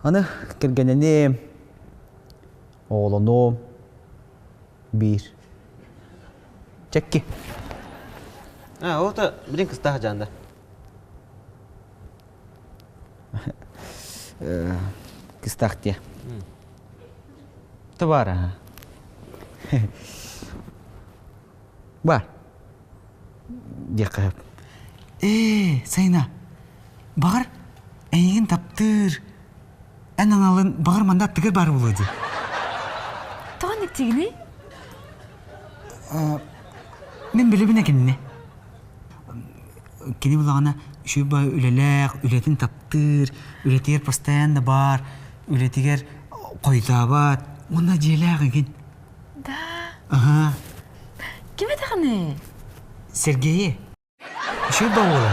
Аны келгеніне оğlunu bir. Çekki. Orada birin kız daha canda. Kıstak diye. Var ha. Var. Yakap. Sayna. Bağır. Eğin taptır. En analın bağır mandat tıgır var buladı. Toğan ettiğini? Ben bilibine kendine. Kendi bulağına şu bağ ülelek, ületin taptır, ületiger postayan da bar, ületiger koytabat, ona celak egin. Da. Aha. Kim ettiğini? Sergey'e. Şu bağ ola.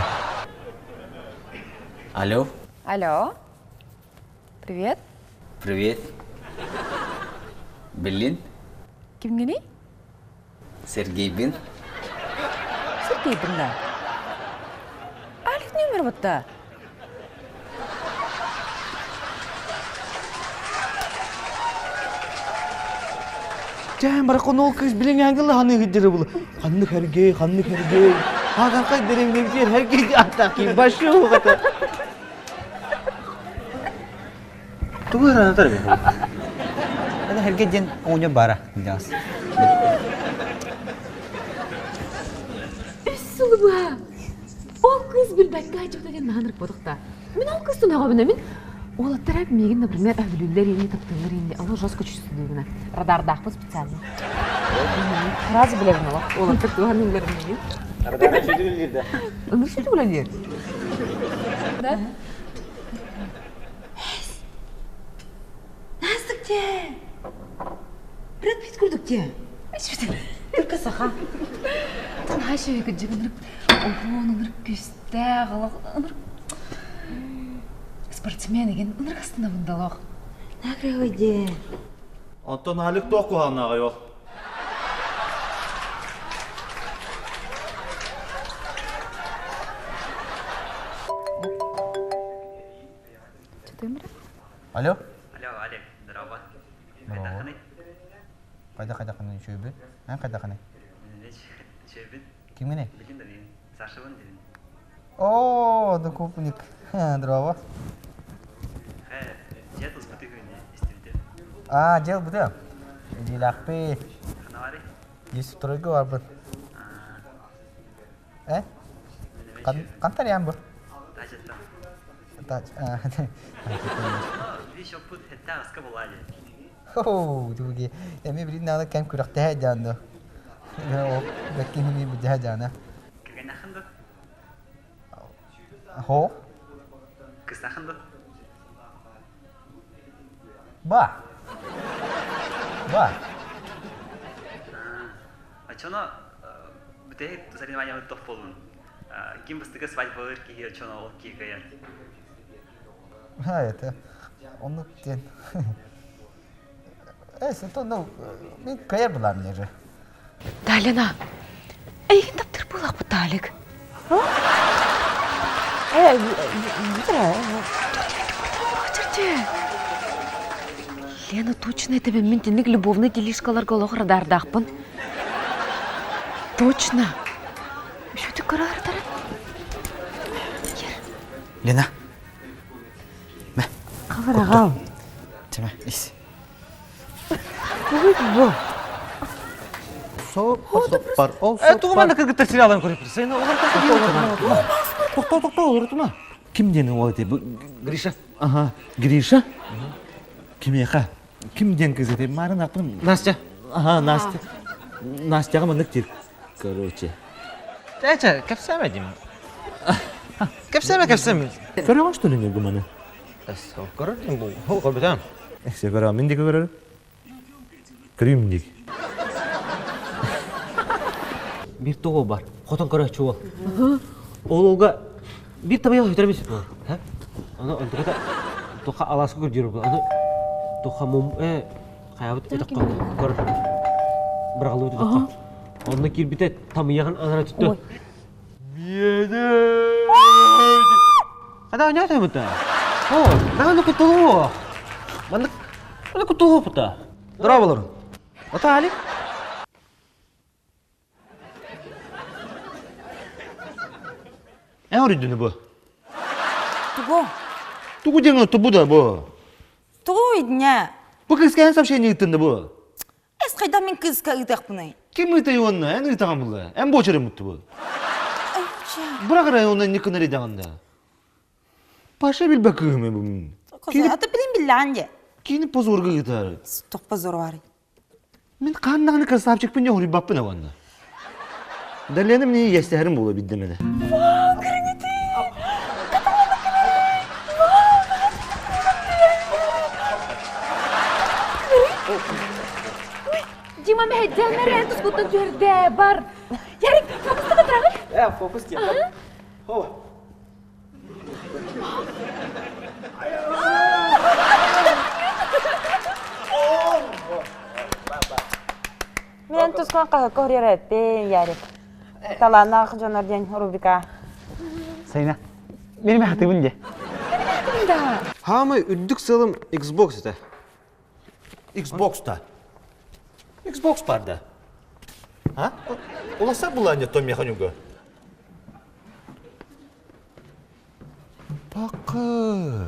Алло, Алло. Привет. привет. Берлин, Kim gini? Сергей Бин. Сергей бunda. Alik номер бутта. Jangan barakon ol kız bilen yangıl hanı gidere bulu. Hanı hergey. Hakan kay dereng demir hergey ataki başı o kata. Tunggu nanti deh. Ada hergey jen onya bara jelas. Üssülü bu. O kız bir başka açıp da gen nahanırık boduk da. Мен ол kızdı ne qabına min? Ол аттарап мегин, например, өвлүллер ини, таптылар ини. Ала жестко чувствуйгuna. Радардақпы специально. Разы білемін ала. Ол аттар туғанның бәрін мегин. Радарда шүтүлдерді. Өмір сүрді білелер. Да? Настық те. Брат Питт көрдік те. Шүтіл. Түркі сақа. Тана шөйгі жігініріп. Оғын ұрып көсті ғылық. Спортсмен еген ынырық астында бұндалақ. Нағыры өйде. Антон Халик тоқу ханаға йол. Что-то өмірі? Alo. Алло, Олег, здорово. Қайда қаны шөйбі? Қайда қаны? Шөбін, Кімгіне? білін де дейін, Сашыбын дейін. О, докупник. Здорово. Жет ұспыты көйіне істемді. Жел бұды. Желақпи. Қана бары? Есіп тұройғы бар бұд. Қантар ян бұ? Тажеттім. Bir şoput hatta aska buladı. Жуги. Эми билин нада кем күрәктә һәҗәнде. О, бәкки хими бу һәҗәнә. Кірген ақынды? Хо? Кыз ақынды? Ба. Чоно, бұтей соревнования топ болуын. Ким бұстығы свадьба болыр кейі, чоно ол кейі каяр. Это он тен. Это ну мен кая була мне же. Далина. Эйген таптыр болақ бұ Далик. Лена, точно это мен тенік любовный делишкаларға олық радардақпын. Точно. Шо ты кара ардары? Лена. Қалар ағам. Тема, ис. Бұл бұл. Бар, ол Туғанда кіргіттір сериалын көріп тұрсың. Тоқта, ұрытма. Кім дені ол ете? Гриша? Ага, Гриша? Кім еқа? Кім ден кіз ете? Марын ақпын. Настя. Ага, Настя. Настяға мұндық тер. Короче. Чача, кәпсәмә деймін. Кәпсәмә. Көреген что ли не гуманы? Көрірден бұл. Ол көрбетем. Все көреген, мен де көрер. Көреймін дек. Bir toğu var. Kotan kara çoğu. Oğulga bir tabi yağ yitiremeyiz bu. Ha? Ana antıkata toka alasku görüyor bu. Ana toka mum kayabıt etak kaldı. Kor. Bırakılı ötü toka. Onunla kirbite tam yağın anara tuttu. Biyede. Ada ne yaptın bu da? Oh, daha ne kutlu. Мандык. Аны кутуга пута. Дыра болорун. Ата Алик. Үрүдүнү бу. Туго. Тугу деңі тубу да бу. Туго идня. Бу кызган сообщение ыттынды бу. Эс кайда мен кызга ыдак буны. Ким ытай онна? Эн ытаган була. Эн бочары мутты бу. Айча. Бирок райондан никыныр идаганда. Паша билбек кыгымы бу. Коза ата билин биланже. Кини позорга ытар. Топпа зор бар. Мен кандаганы красавчик пен жогури баппын аганда. Далленим не ястахарым боло биддемеде. Дима мehedden nereye tutkutun jörde бар. Ярик, фокуста да трагыл? Фокус тия. Хова. Мен тускан кага көрөтте ярик. Талана жонор ден рубрика. Сайна. Benim hatımın de. Хамы үддік сылым Xbox да. Xbox'ta. Xbox бар да. Ha? Olasa bulanca Tom Mekhanюга. Bakı.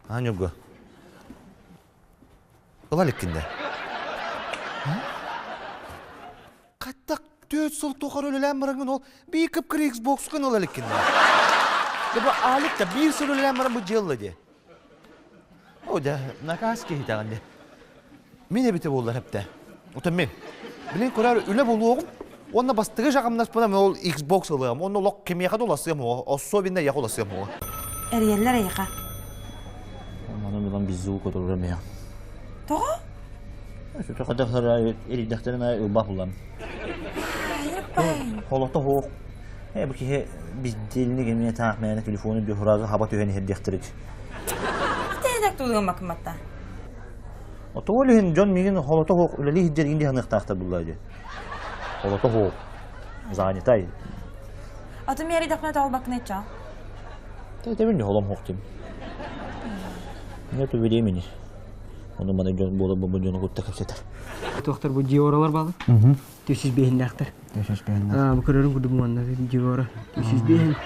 Hanюга. Olalik kinde. Kattaq 4 сыл тоқар өлелән барыңын ол bir кіп-кір Xbox кын olalik kinde. Bu alik da 1 сыл өлелән барың bu жылы де. O da nakaz ki hitağın de. Mine bite bollar hep de. Otan men. Bilen korar öle bolu oğum. Onunla bastığı жағамнас бана мен ол Xbox алыгам. Онны лок кемияға доласыгам о. Особенно я доласыгам о. Эрьеллер айга. Мана билан бизу көтөрүрөм я. Того? Şu kadar eridaklarına ubah ulan. Холото хо. Bu ki biz dilini gemine tahminen telefonu bir horazı hava tüheni hediyektirik. Тедак тулган макматта. O tuğulun John Megan холото хо öleli hidder indi hanıqtaqta bulladı. Холото хо. Занятay. Атым яри дакна талбак неча. Тәбирне холом хоқтым. Нету времени. Onu bana John bola baba John'u kuttak hepseter. Тоқтар бұл жеораlar балы. Төсіз бейін нақтар. Бұл көрерін күді бұманна жеора. Төсіз бейін.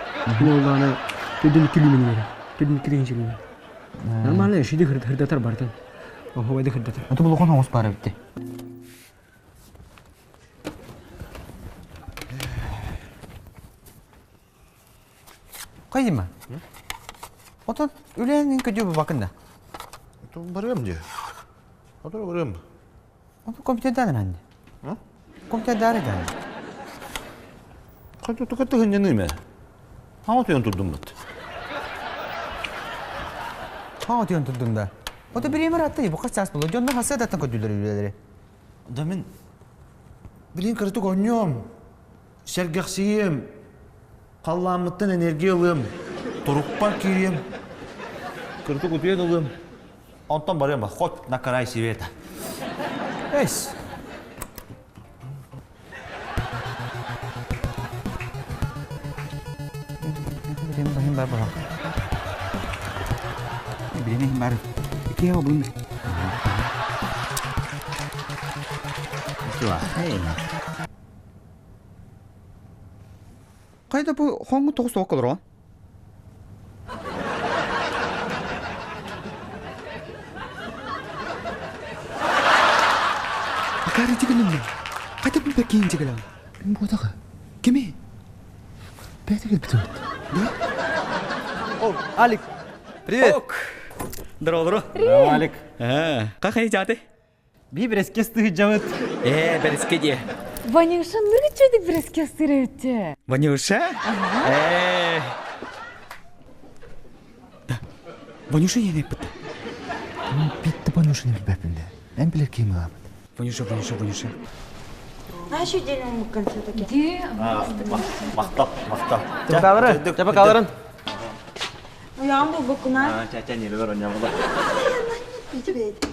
Бұл олғаны төдін кілімен ері. Төдін кілін жілін. Нормально шүйді хырдатар бардың. Оғайды хырдатар. Itu бұл оған оңыз бары бітті. Қайдың ма? Отан өлеңін көдеу бақында. Itu barıyorum diyor. Otur barıyorum. Onu kompüterden anne. Ha? Kompüterden anne. Kaç tutukatı hıncanı mı? Hangi tuyan tuttun mu? Hangi tuyan tuttun da? O da bir yemer attı. Bu kaç saat bulu. Canına hasret atan kötüleri üyeleri. Demin bilin kırıtık oynuyorum. Sergaksiyim. Kallamlıktan enerji alayım. Torukpar kiriyim. Kırıtık ötüyen alayım. Ondan barıyorum bak, hot nakaray siveta. Es. Benim bar bak. Benim bar. İki ya bunun. Tuh, hey. Kayda bu hangi toğuz soğuk olur o? Кари 지금 하다 보면 백기 인지가 뭐다가 김이 배드가 붙어. О, Алик. Привет. Здорово. Алик. Как они жаты? Bir eski sıhhi cavıt. Береске де. Ванюша, ныры чөйді бір іске астыры өтті. Ванюша? Ванюша ене бітті. Bitti Banuş'un bilbepinde. En bilir kim abi. Ванюша. Ашу денің мүмкін сәтеке. Де? Maqtaq. Тепе қалырын. Уяғым бұл бұқына. Çəçən yeri ver oynayamalı. Bici beydi.